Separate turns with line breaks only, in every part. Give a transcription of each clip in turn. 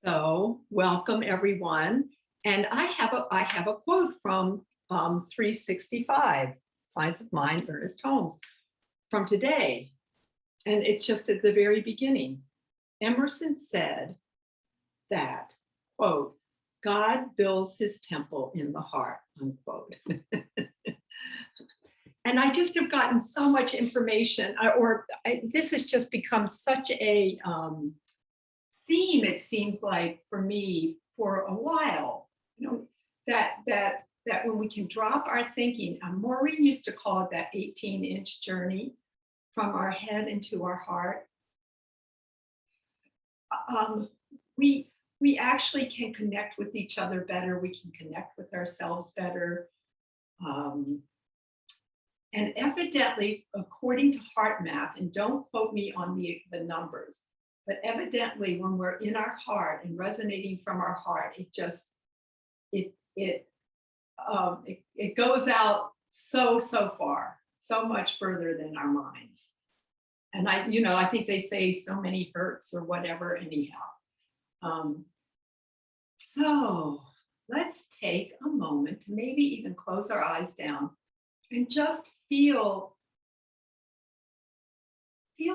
So, welcome everyone. And I have a quote from 365 Science of Mind, Ernest Holmes, from today. And it's just at the very beginning. Emerson said that, quote, God builds his temple in the heart, unquote. And I just have gotten so much information, this has just become such a theme, it seems like, for me for a while, that when we can drop our thinking, Maureen used to call it that 18-inch journey from our head into our heart. We actually can connect with each other better. We can connect with ourselves better. And evidently, according to HeartMath, and don't quote me on the numbers, but evidently when we're in our heart and resonating from our heart, it goes out so far, so much further than our minds. And I think they say so many hertz or whatever anyhow. So let's take a moment to maybe even close our eyes down and just feel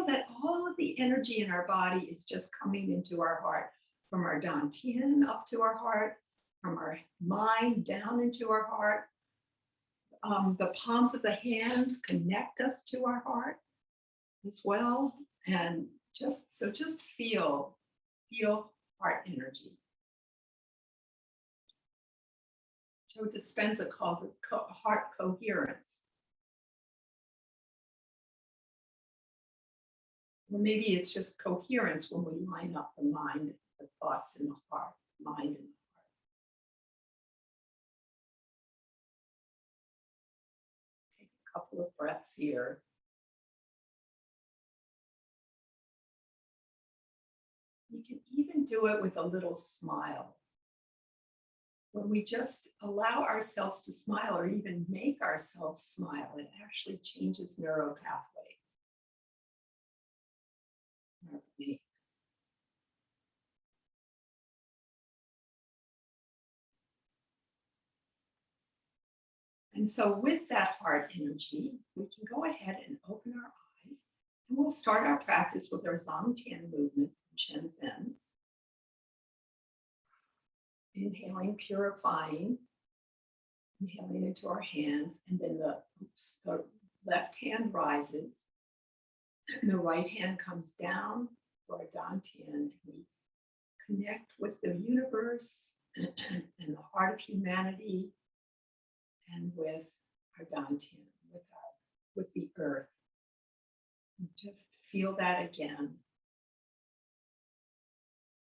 that all of the energy in our body is just coming into our heart, from our dantian up to our heart, from our mind down into our heart. The palms of the hands connect us to our heart as well. And just feel heart energy. Joe Dispenza calls it heart coherence. Or maybe it's just coherence when we line up the mind, the thoughts in the heart, mind in the heart. Take a couple of breaths here. You can even do it with a little smile. When we just allow ourselves to smile, or even make ourselves smile, it actually changes neuropathways. And so with that heart energy, we can go ahead and open our eyes, and we'll start our practice with our Zhangtian movement from Shenzhen. Inhaling, purifying, inhaling into our hands, and then the left hand rises, and the right hand comes down to our dantian, and we connect with the universe and the heart of humanity, and with our dantian, with the earth. And just feel that again.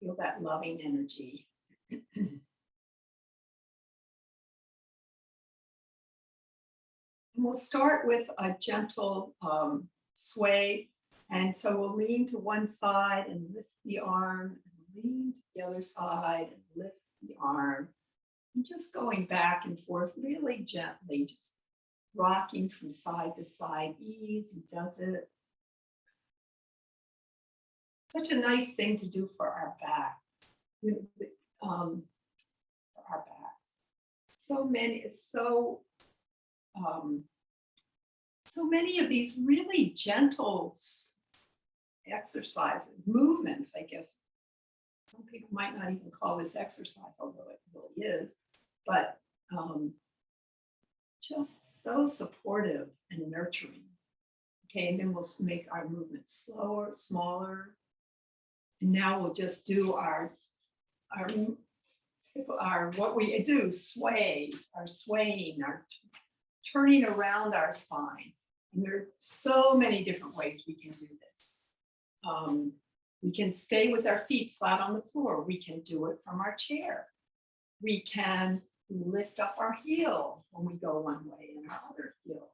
Feel that loving energy. And we'll start with a gentle sway. And so we'll lean to one side and lift the arm, and lean to the other side and lift the arm. And just going back and forth really gently, just rocking from side to side. Easy does it. Such a nice thing to do for our back. For our backs. So many of these really gentle exercises, movements, I guess. Some people might not even call this exercise, although it really is, but just so supportive and nurturing. Okay, and then we'll make our movement slower, smaller. And now we'll just do our what we do, sways, our swaying, our turning around our spine. And there are so many different ways we can do this. We can stay with our feet flat on the floor. We can do it from our chair. We can lift up our heel when we go one way and our other heel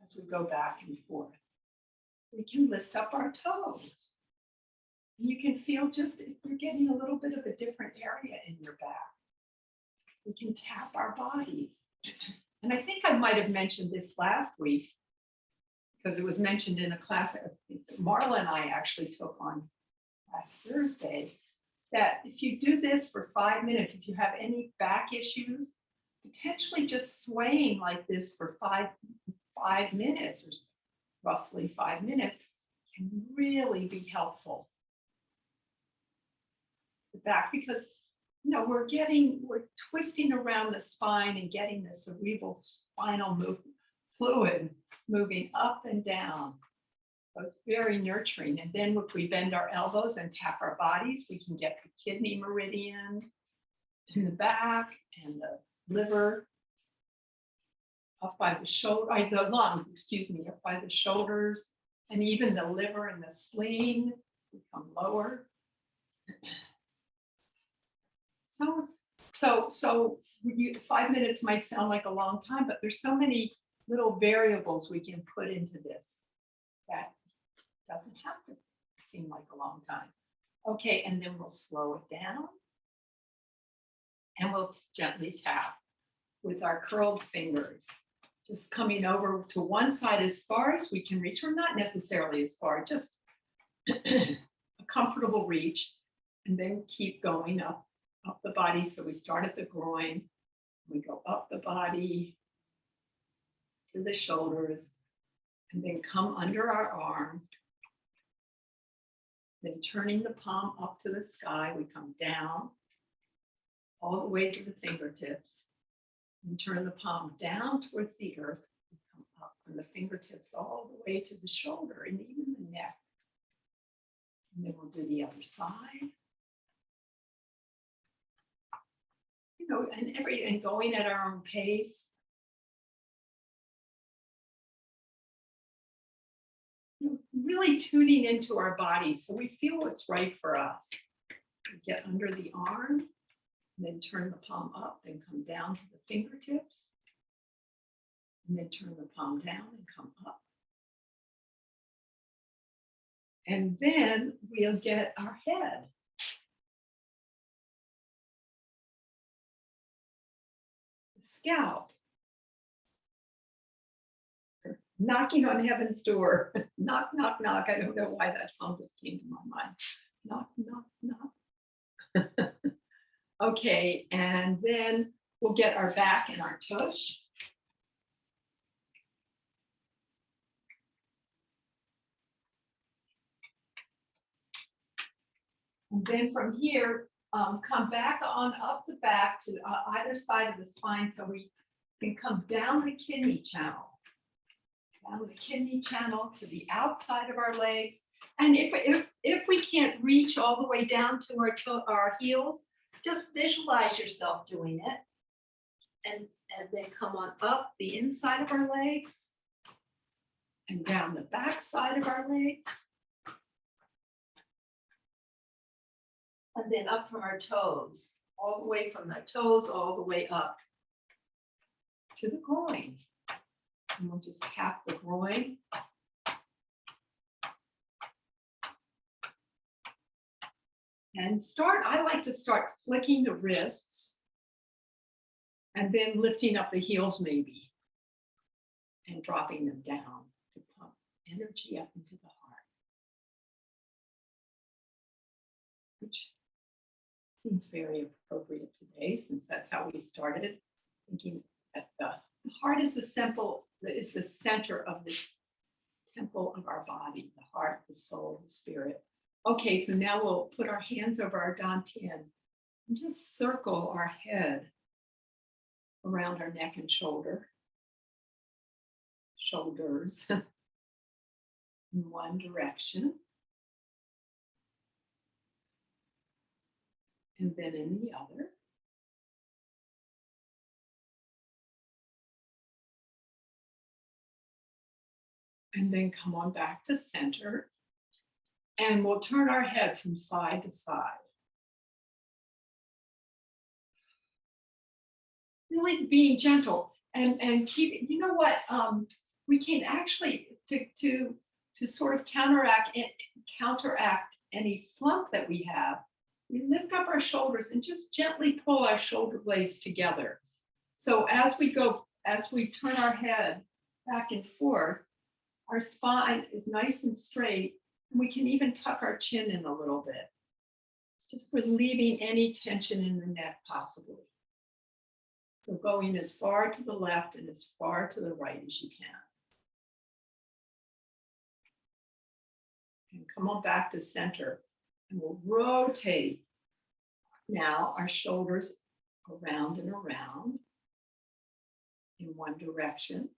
as we go back and forth. We can lift up our toes. You can feel just you're getting a little bit of a different area in your back. We can tap our bodies. And I think I might have mentioned this last week because it was mentioned in a class that Marla and I actually took on last Thursday. that if you do this for 5 minutes, if you have any back issues, potentially just swaying like this for five minutes or roughly 5 minutes can really be helpful. The back, because we're twisting around the spine and getting the cerebral spinal fluid moving up and down. So it's very nurturing. And then if we bend our elbows and tap our bodies, we can get the kidney meridian in the back and the liver up by the shoulder, the lungs, excuse me, up by the shoulders, and even the liver and the spleen become lower. So 5 minutes might sound like a long time, but there's so many little variables we can put into this that doesn't have to seem like a long time. Okay, and then we'll slow it down and we'll gently tap with our curled fingers, just coming over to one side as far as we can reach, or not necessarily as far, just a comfortable reach, and then keep going up the body. So we start at the groin, we go up the body to the shoulders, and then come under our arm. Then turning the palm up to the sky, we come down all the way to the fingertips, and turn the palm down towards the earth, and come up from the fingertips all the way to the shoulder and even the neck. And then we'll do the other side. And going at our own pace. Really tuning into our body so we feel what's right for us. We get under the arm, and then turn the palm up and come down to the fingertips. And then turn the palm down and come up. And then we'll get our head. The scalp. Knocking on heaven's door. Knock, knock, knock. I don't know why that song just came to my mind. Knock, knock, knock. Okay, and then we'll get our back and our tush. And then from here, come back on up the back to either side of the spine so we can come down the kidney channel. Down the kidney channel to the outside of our legs. And if we can't reach all the way down to our heels, just visualize yourself doing it. And then come on up the inside of our legs and down the back side of our legs. And then up from our toes, all the way from the toes, all the way up to the groin. And we'll just tap the groin. And I like to start flicking the wrists and then lifting up the heels maybe and dropping them down to pump energy up into the heart. Which seems very appropriate today since that's how we started, thinking that the heart is the center of the temple of our body, the heart, the soul, the spirit. Okay, so now we'll put our hands over our dantian and just circle our head around our neck and shoulders in one direction. And then in the other. And then come on back to center. And we'll turn our head from side to side. Really being gentle and keep, you know what, we can actually, to sort of counteract any slump that we have, we lift up our shoulders and just gently pull our shoulder blades together. So as we turn our head back and forth, our spine is nice and straight. We can even tuck our chin in a little bit. just relieving any tension in the neck possibly. So going as far to the left and as far to the right as you can. And come on back to center, and we'll rotate now our shoulders around and around in one direction,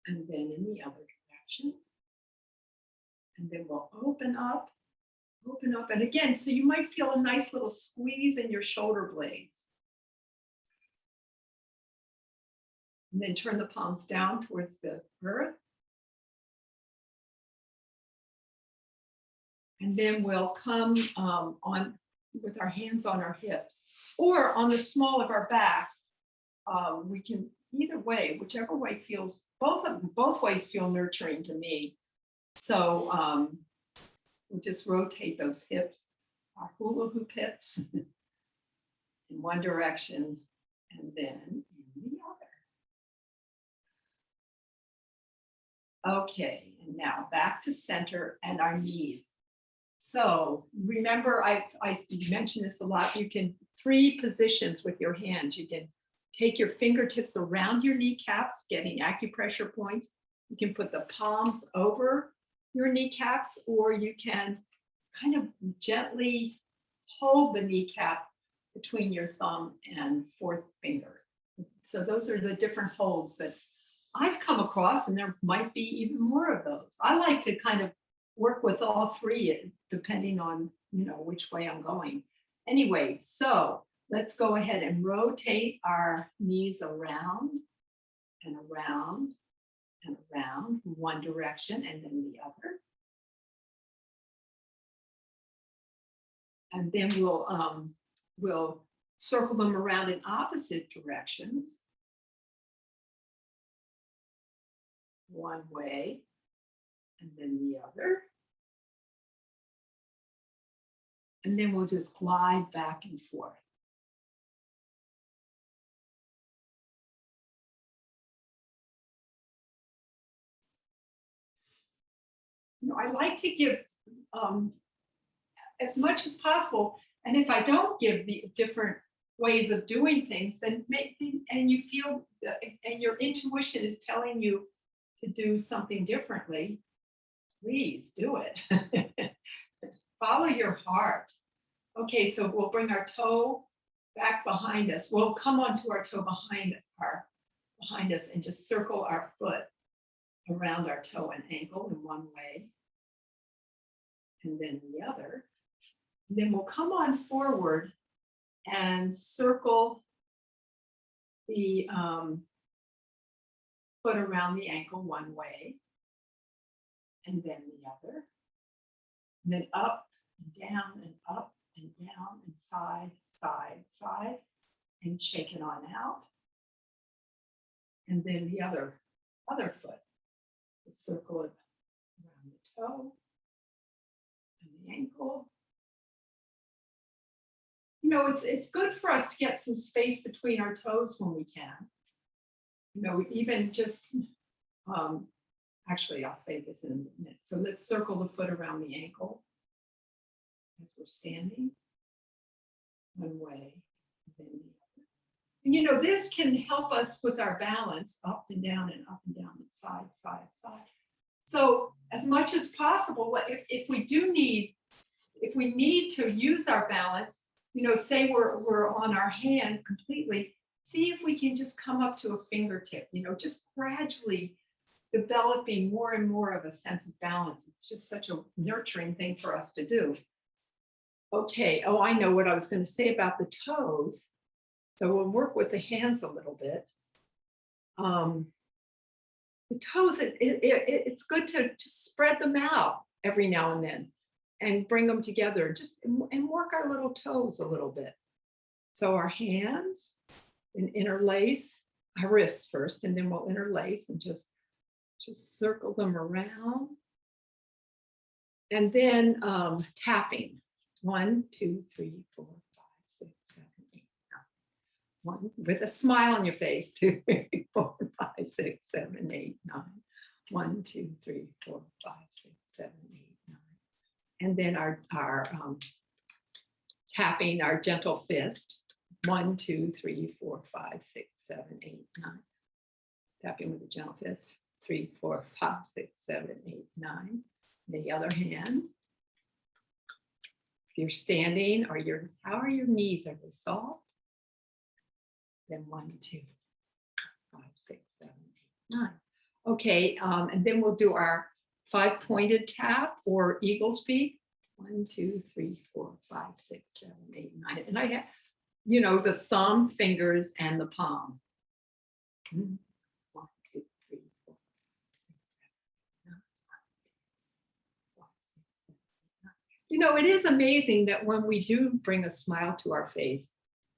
and then in the other direction. And then we'll open up, and again, so you might feel a nice little squeeze in your shoulder blades. And then turn the palms down towards the earth. And then we'll come on with our hands on our hips or on the small of our back. We can either way, whichever way feels, both ways feel nurturing to me. So we'll just rotate those hips, our hula hoop hips in one direction and then in the other. Okay, and now back to center and our knees. So remember, I mentioned this a lot. You can 3 positions with your hands. You can take your fingertips around your kneecaps, getting acupressure points. You can put the palms over your kneecaps, or you can kind of gently hold the kneecap between your thumb and 4th finger. So those are the different holds that I've come across, and there might be even more of those. I like to kind of work with all 3 depending on, which way I'm going. Anyway, so let's go ahead and rotate our knees around and around and around one direction and then the other. And then we'll circle them around in opposite directions. One way and then the other. And then we'll just glide back and forth. I like to give as much as possible. And if I don't give the different ways of doing things, then and you feel, and your intuition is telling you to do something differently, please do it. Follow your heart. Okay, so we'll bring our toe back behind us. We'll come onto our toe behind us and just circle our foot around our toe and ankle in one way, and then the other. And then we'll come on forward and circle the foot around the ankle one way, and then the other. And then up and down and up and down and side, side, side, and shake it on out. And then the other foot. We'll circle it around the toe and the ankle. It's good for us to get some space between our toes when we can. Even just, actually, I'll say this in a minute. So let's circle the foot around the ankle as we're standing one way, then the other. And this can help us with our balance, up and down and up and down and side, side, side. So as much as possible, if we need to use our balance, say we're on our hand completely, see if we can just come up to a fingertip, just gradually developing more and more of a sense of balance. It's just such a nurturing thing for us to do. Okay, I know what I was going to say about the toes. So we'll work with the hands a little bit. The toes, it's good to just spread them out every now and then and bring them together and work our little toes a little bit. So our hands, and interlace our wrists first, and then we'll interlace and just circle them around. And then tapping. 1, 2, 3, 4, 5, 6, 7, 8, 9. 1 with a smile on your face. 2, 3, 4, 5, 6, 7, 8, 9. 1, 2, 3, 4, 5, 6, 7, 8, 9. And then our tapping our gentle fist. 1, 2, 3, 4, 5, 6, 7, 8, 9. Tapping with a gentle fist. 3, 4, 5, 6, 7, 8, 9. The other hand. If you're standing, or how are your knees? Are they soft? Then 1, 2, 5, 6, 7, 8, 9. Okay, and then we'll do our 5-pointed tap or eagle's beak. 1, 2, 3, 4, 5, 6, 7, 8, 9. And I have, the thumb, fingers, and the palm. 1, 2, 3, 4, 5, 6, 7, 8, 9. It is amazing that when we do bring a smile to our face,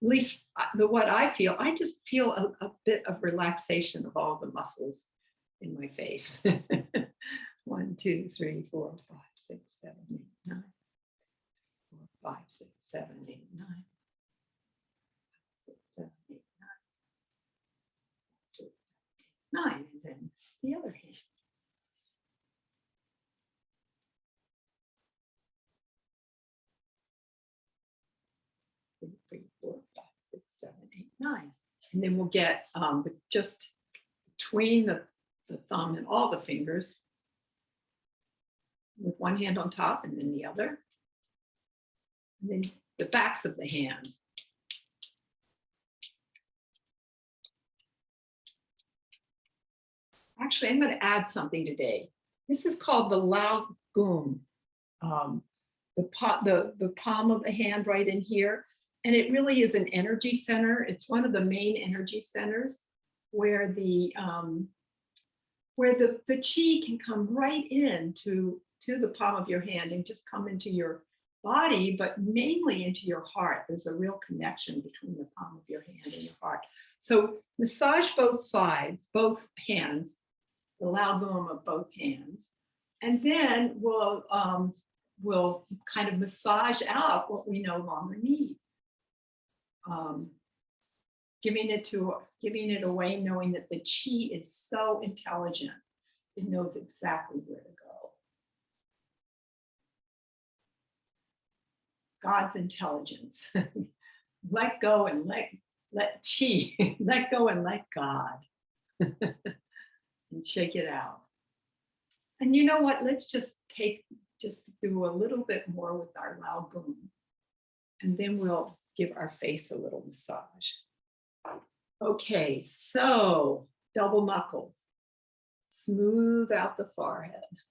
at least what I just feel a bit of relaxation of all the muscles in my face. 1, 2, 3, 4, 5, 6, 7, 8, 9. 4, 5, 6, 7, 8, 9. 6, 7, 8, 9. 6, 7, 8, 9. And then the other hand. 2, 3, 4, 5, 6, 7, 8, 9. And then we'll get just between the thumb and all the fingers, with one hand on top and then the other. And then the backs of the hand. Actually, I'm going to add something today. This is called the Lao Gum. The palm of the hand right in here. And it really is an energy center. It's one of the main energy centers where the chi can come right in to the palm of your hand and just come into your body, but mainly into your heart. There's a real connection between the palm of your hand and your heart. So massage both sides, both hands, the Lao Gum of both hands, and then we'll kind of massage out what we no longer need. Giving it away, knowing that the chi is so intelligent. It knows exactly where to go. God's intelligence. Let go and let chi, let go and let God. And shake it out. And you know what? Let's just do a little bit more with our Lao Gum. And then we'll give our face a little massage. Okay, so double knuckles. Smooth out the forehead.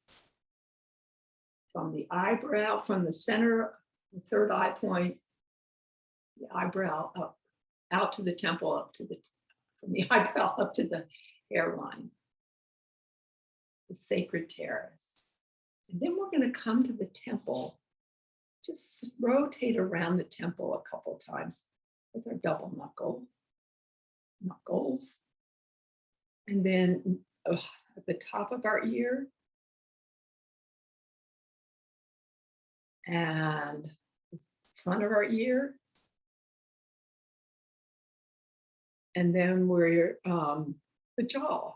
From the eyebrow, from the center, the third eye point, the eyebrow up, out to the temple, from the eyebrow up to the hairline. The sacred terrace. And then we're going to come to the temple. Just rotate around the temple a couple times with our double knuckles. And then at the top of our ear. And the front of our ear. And then we're the jaw.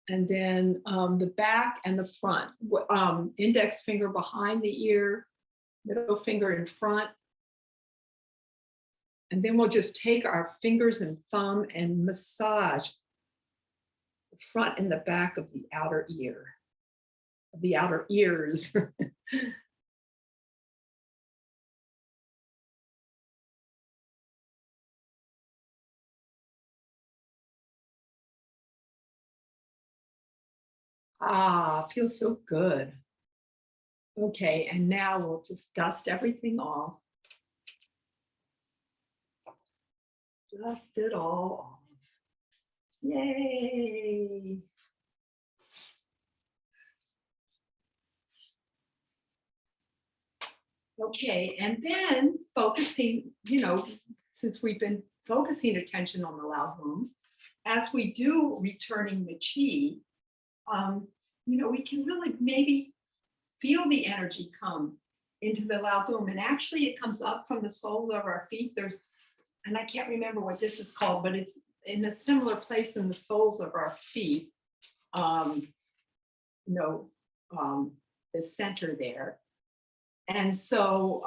And then the back and the front, index finger behind the ear, middle finger in front. And then we'll just take our fingers and thumb and massage the front and the back of the outer ear, of the outer ears. Feels so good. Okay, and now we'll just dust everything off. Dust it all off. Yay. Okay, and then focusing, since we've been focusing attention on the Lao Gum, as we do returning the chi, we can really maybe feel the energy come into the Lao Gum. And actually it comes up from the soles of our feet. And I can't remember what this is called, but it's in a similar place in the soles of our feet. the center there. And so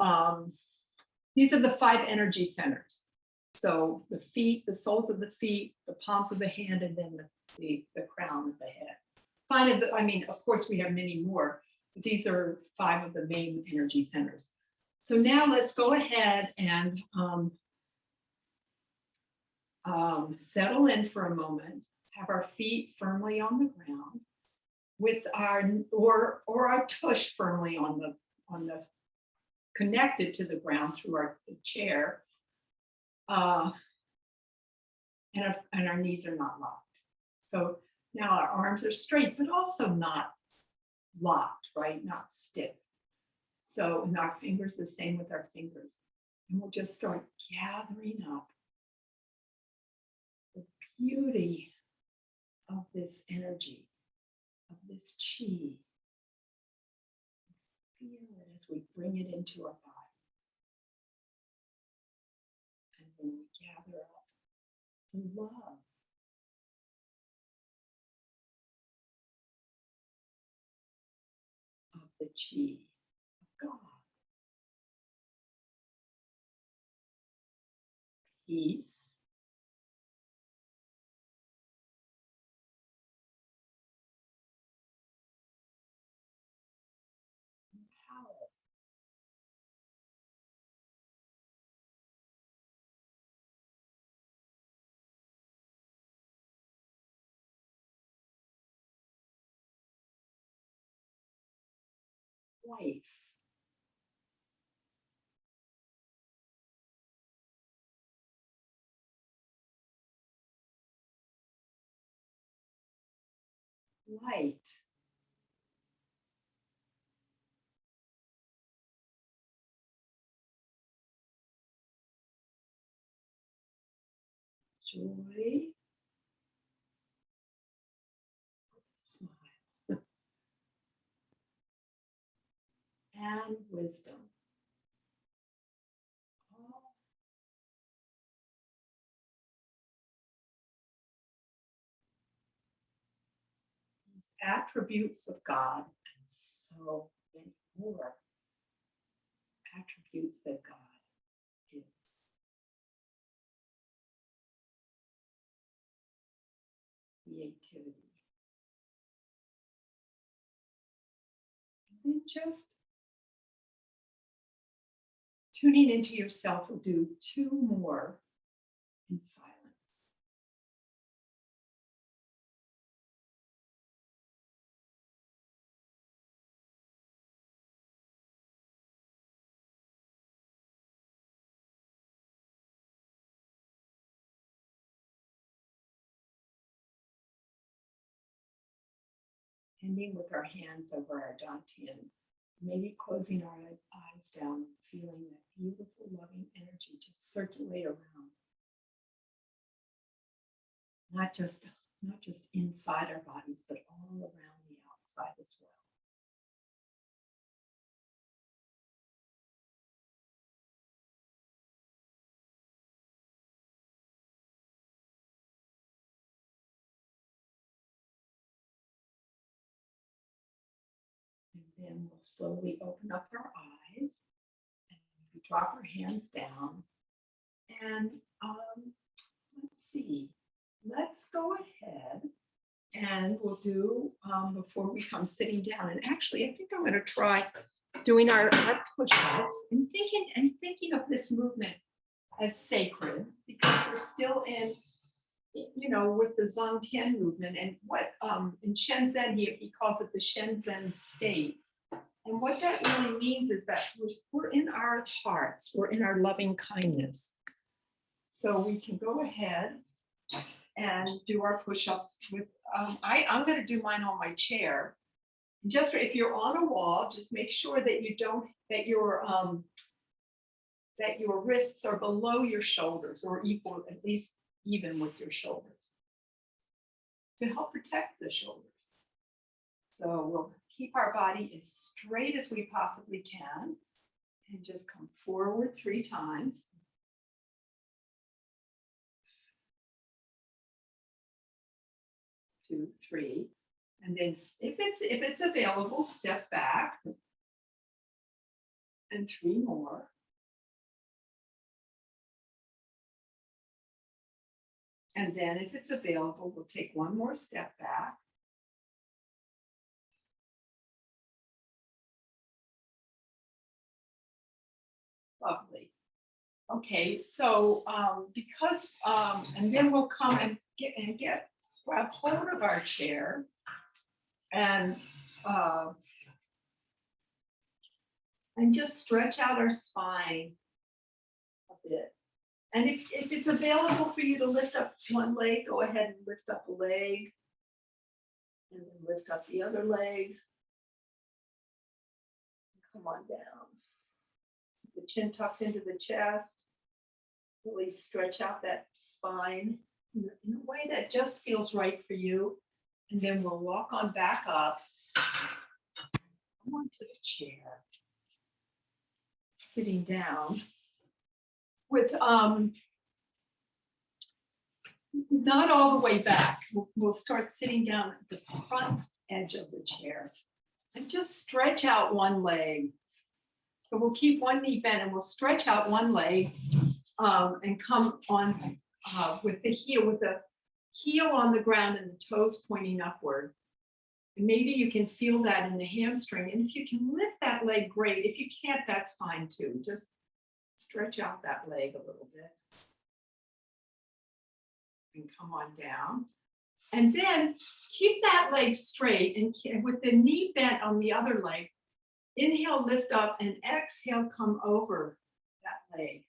these are the 5 energy centers. So the feet, the soles of the feet, the palms of the hand, and then the crown of the head. I mean, of course, we have many more, but these are 5 of the main energy centers. So now let's go ahead and settle in for a moment, have our feet firmly on the ground with or our tush firmly on the connected to the ground through the chair. And our knees are not locked. So now our arms are straight, but also not locked, right? Not stiff. So, and our fingers, the same with our fingers. And we'll just start gathering up the beauty of this energy, of this chi. Feel it as we bring it into our body. And then we gather up the love. Of the chi of God. Peace. And power. Life. Light. Joy. Smile. And wisdom. All these attributes of God and so many more attributes that God is. Creativity. And then just tuning into yourself. We'll do 2 more in silence. Ending with our hands over our dantian, maybe closing our eyes down, feeling that beautiful, loving energy just circulate around. Not just inside our bodies, but all around the outside as well. And then we'll slowly open up our eyes and we drop our hands down. And let's see, let's go ahead and we'll do, before we come sitting down, and actually I think I'm going to try doing our push-ups and thinking of this movement as sacred, because we're still in, with the Zongtian movement, and what in Shenzhen he calls it the Shenzhen state. And what that really means is that we're in our hearts, we're in our loving kindness. So we can go ahead and do our push-ups with, I'm going to do mine on my chair. Just if you're on a wall, just make sure that your wrists are below your shoulders, or equal, at least even with your shoulders, to help protect the shoulders. So we'll keep our body as straight as we possibly can, and just come forward 3 times. 2, 3. And then if it's available, step back. And 3 more. And then if it's available, we'll take 1 more step back. Lovely. Okay, so and then we'll come and grab hold of our chair and just stretch out our spine a bit. And if it's available for you to lift up one leg, go ahead and lift up a leg. And then lift up the other leg. Come on down. The chin tucked into the chest. Really stretch out that spine in a way that just feels right for you. And then we'll walk on back up. Come onto the chair. Sitting down with not all the way back. We'll start sitting down at the front edge of the chair and just stretch out one leg. So we'll keep one knee bent and we'll stretch out one leg and come on with the heel on the ground and the toes pointing upward. And maybe you can feel that in the hamstring. And if you can lift that leg, great. If you can't, that's fine too. Just stretch out that leg a little bit. And come on down. And then keep that leg straight and with the knee bent on the other leg, inhale, lift up, and exhale, come over that leg.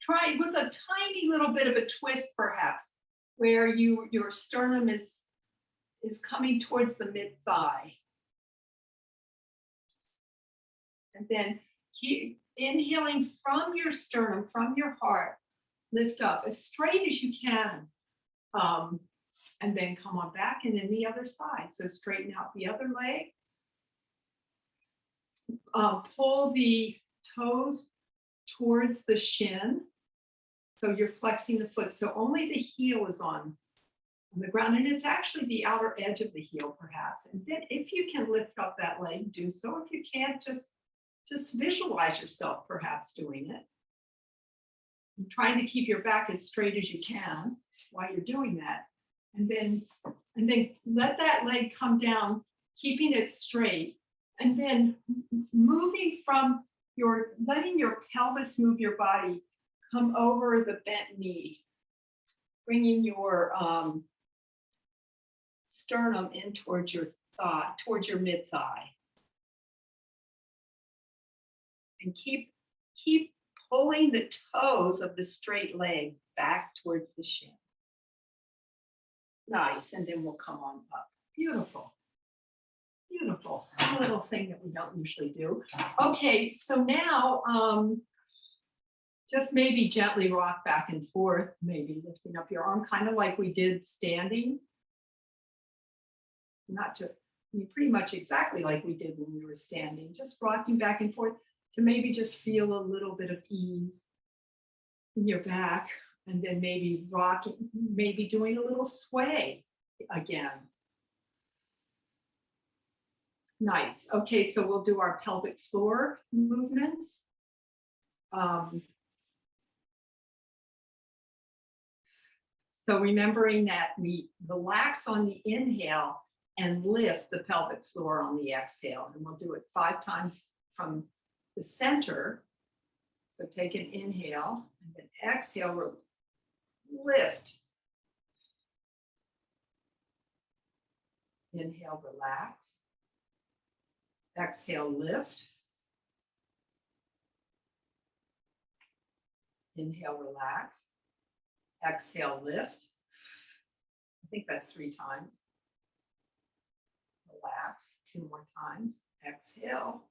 Try with a tiny little bit of a twist, perhaps, where your sternum is coming towards the mid-thigh. And then keep inhaling from your sternum, from your heart, lift up as straight as you can. And then come on back and then the other side. So straighten out the other leg. Pull the toes towards the shin. So you're flexing the foot. So only the heel is on the ground. And it's actually the outer edge of the heel, perhaps. And then if you can lift up that leg, do so. If you can't, just visualize yourself perhaps doing it. And trying to keep your back as straight as you can while you're doing that. And then let that leg come down, keeping it straight. And then moving from letting your pelvis move your body, come over the bent knee, bringing your sternum in towards your thigh, towards your mid-thigh. And keep pulling the toes of the straight leg back towards the shin. Nice, and then we'll come on up. Beautiful. Beautiful. A little thing that we don't usually do. Okay, so now just maybe gently rock back and forth, maybe lifting up your arm, kind of like we did standing. Pretty much exactly like we did when we were standing, just rocking back and forth to maybe just feel a little bit of ease in your back, and then maybe rocking, maybe doing a little sway again. Nice. Okay, so we'll do our pelvic floor movements. So remembering that we relax on the inhale and lift the pelvic floor on the exhale. And we'll do it 5 times from the center. So take an inhale and then exhale, lift. Inhale, relax. Exhale, lift. Inhale, relax. Exhale, lift. I think that's 3 times. Relax, 2 more times. Exhale.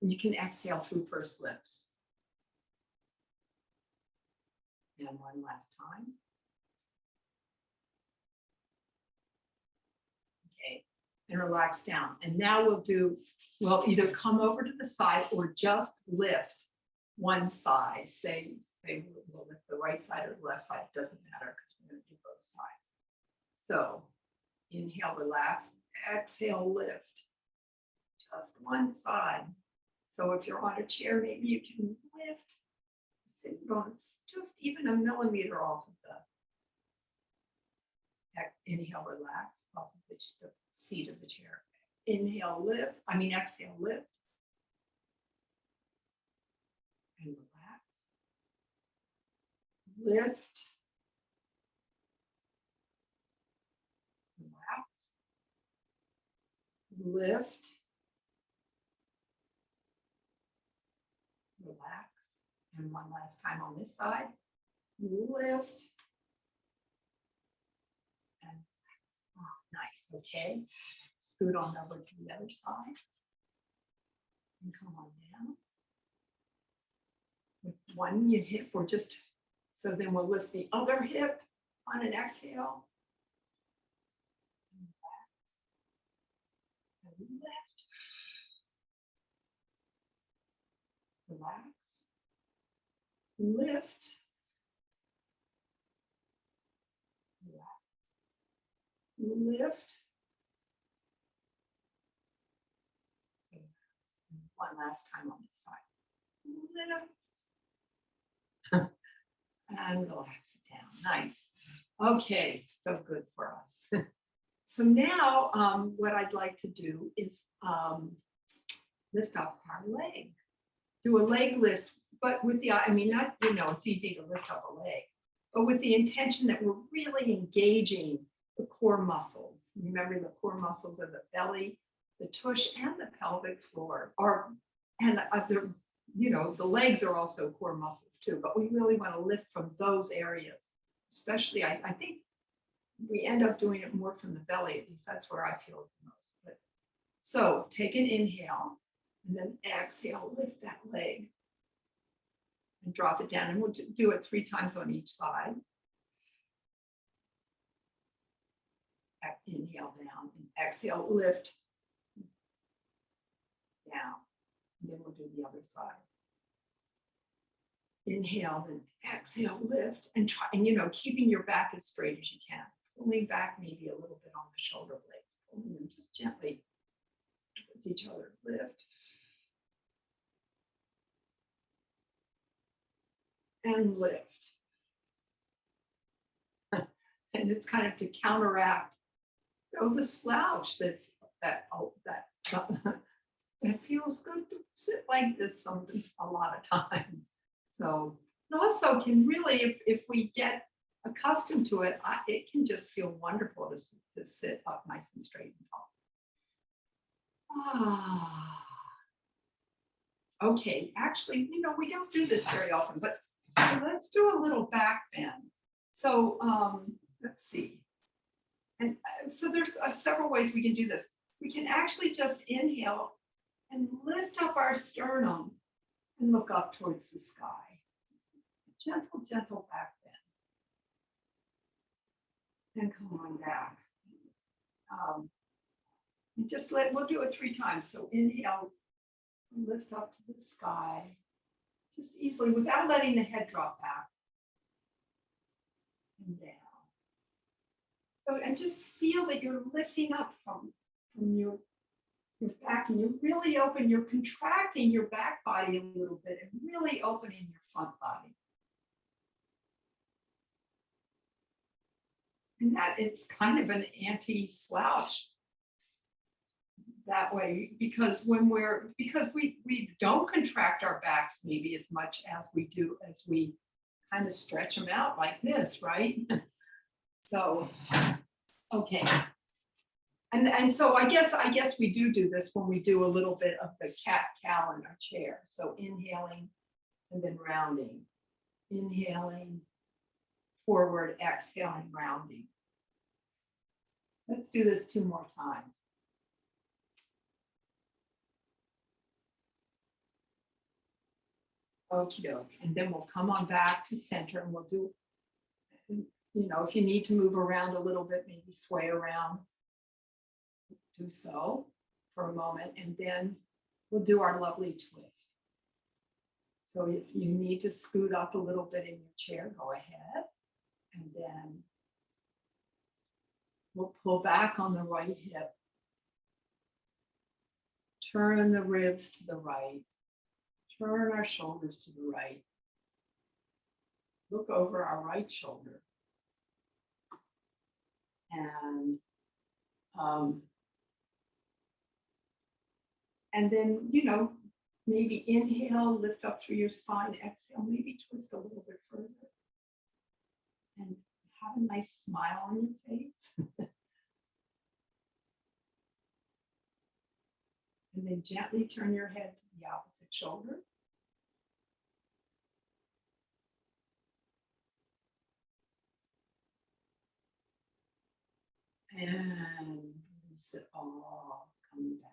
And you can exhale through pursed lips. And one last time. Okay, and relax down. And now we'll either come over to the side or just lift one side. Say we'll lift the right side or the left side. It doesn't matter because we're going to do both sides. So Inhale, relax. Exhale, lift. Just one side. So if you're on a chair, maybe you can lift, sit on just even a millimeter off of the inhale, relax off of the seat of the chair. Inhale, lift. Exhale, lift. And relax. Lift. Relax. Lift. Relax. And one last time on this side. Lift. And relax. Oh, nice. Okay. Scoot on over to the other side. And come on down. With one hip, so then we'll lift the other hip on an exhale. And relax. And lift. Relax. Lift. Relax. Lift. And one last time on this side. Lift. And relax it down. Nice. Okay, so good for us. So now what I'd like to do is lift up our leg. Do a leg lift, but with it's easy to lift up a leg, but with the intention that we're really engaging the core muscles. Remember, the core muscles are the belly, the tush, and the pelvic floor. The legs are also core muscles too, but we really want to lift from those areas. Especially, I think we end up doing it more from the belly, at least that's where I feel it the most. So take an inhale and then exhale, lift that leg and drop it down. And we'll do it 3 times on each side. Inhale down and exhale, lift down. And then we'll do the other side. Inhale, then exhale, lift, and try, keeping your back as straight as you can. Pulling back maybe a little bit on the shoulder blades. Pulling them just gently towards each other. Lift. And lift. And it's kind of to counteract the slouch that feels good to sit like this a lot of times. So it also can really, if we get accustomed to it, it can just feel wonderful to sit up nice and straight and tall. Okay, actually, we don't do this very often, but let's do a little back bend. So let's see. And so there's several ways we can do this. We can actually just inhale and lift up our sternum and look up towards the sky. Gentle, gentle back bend. And come on back. We'll do it 3 times. So inhale, lift up to the sky, just easily without letting the head drop back. And down. So, and just feel that you're lifting up from your back, and you're contracting your back body a little bit and really opening your front body. And that it's kind of an anti-slouch that way, because we don't contract our backs maybe as much as we do as we kind of stretch them out like this, right? So, okay. And so I guess we do this when we do a little bit of the cat-cow in our chair. So inhaling and then rounding. Inhaling, forward, exhaling, rounding. Let's do this 2 more times. Okie doke. And then we'll come on back to center and we'll do, if you need to move around a little bit, maybe sway around, do so for a moment, and then we'll do our lovely twist. So if you need to scoot up a little bit in your chair, go ahead, and then We'll pull back on the right hip. Turn the ribs to the right. Turn our shoulders to the right. Look over our right shoulder. And then, you know, maybe inhale, lift up through your spine, exhale, maybe twist a little bit further. And have a nice smile on your face. And then gently turn your head to the opposite shoulder. And release it all, coming back.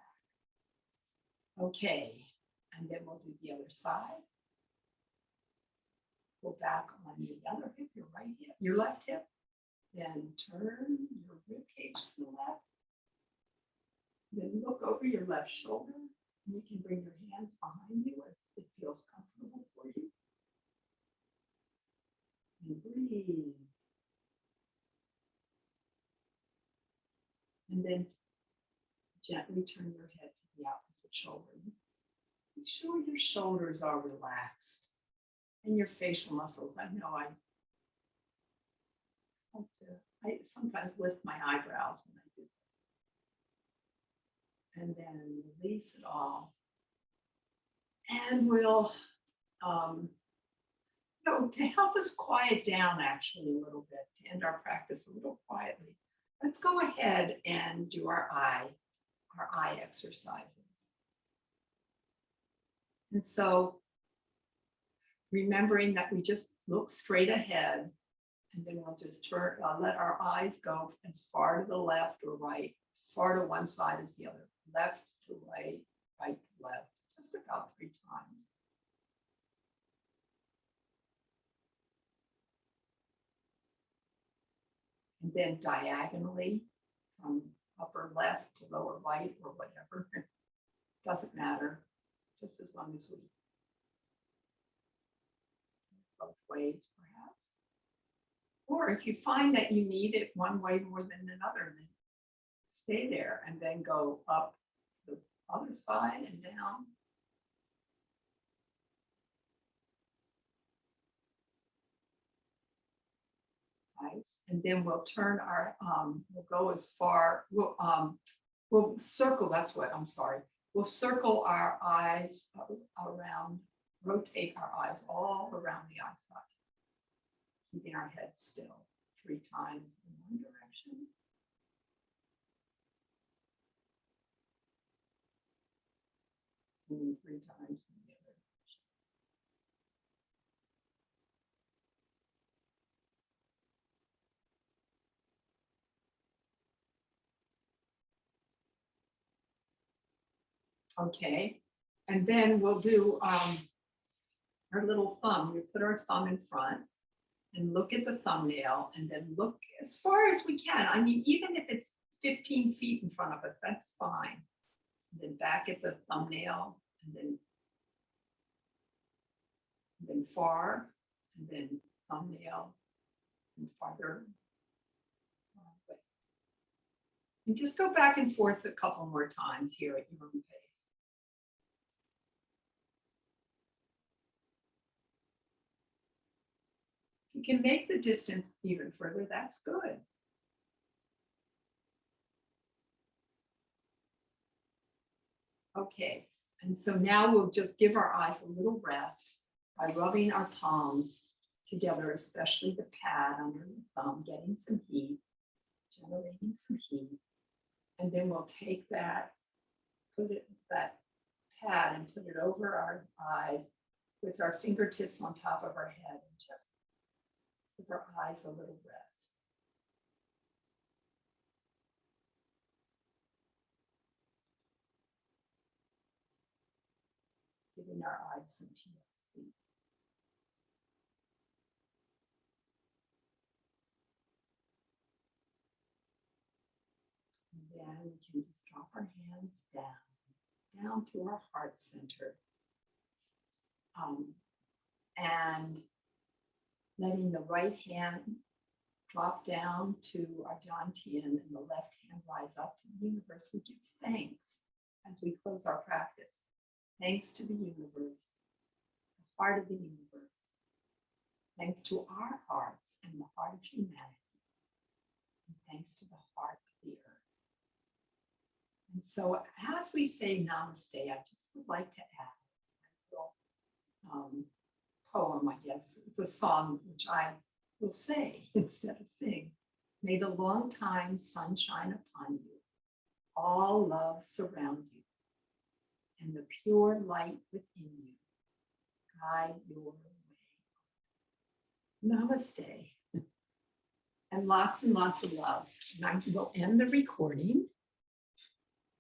Okay, and then we'll do the other side. Go back on the other hip, your right hip, your left hip. Then turn your rib cage to the left. Then look over your left shoulder. And you can bring your hands behind you as it feels comfortable for you. And breathe. And then gently turn your head to the opposite shoulder. Make sure your shoulders are relaxed and your facial muscles. I know I sometimes lift my eyebrows when I do this. And then release it all. And we'll, to help us quiet down actually a little bit, to end our practice a little quietly, let's go ahead and do our eye exercises. And so remembering that we just look straight ahead, and then we'll just let our eyes go as far to the left or right, as far to one side as the other, left to right, right to left, just about 3 times. And then diagonally from upper left to lower right or whatever, doesn't matter, just as long as we both ways perhaps. Or if you find that you need it one way more than another, then stay there and then go up the other side and down. Nice. And then we'll turn our, we'll go as far, we'll circle, that's what, I'm sorry. We'll circle our eyes around, rotate our eyes all around the eye socket, keeping our head still 3 times in one direction. And 3 times in the other direction. Okay, and then we'll do our little thumb. We put our thumb in front and look at the thumbnail and then look as far as we can. I mean, even if it's 15 feet in front of us, that's fine. And then back at the thumbnail and then far, and then thumbnail and farther. And just go back and forth a couple more times here at your own pace. You can make the distance even further, that's good. Okay, and so now we'll just give our eyes a little rest by rubbing our palms together, especially the pad under the thumb, getting some heat, generating some heat. And then we'll take that, that pad and put it over our eyes with our fingertips on top of our head and just give our eyes a little rest. Giving our eyes some TLC. And then we can just drop our hands down to our heart center. And letting the right hand drop down to our Dantian and the left hand rise up to the universe. We give thanks as we close our practice. Thanks to the universe, the heart of the universe. Thanks to our hearts and the heart of humanity. And thanks to the heart of the earth. And so as we say namaste, I just would like to add a little poem, I guess. It's a song which I will say instead of sing. May the long time sun shine upon you. All love surround you. And the pure light within you guide your way. Namaste. And lots of love. And I will end the recording.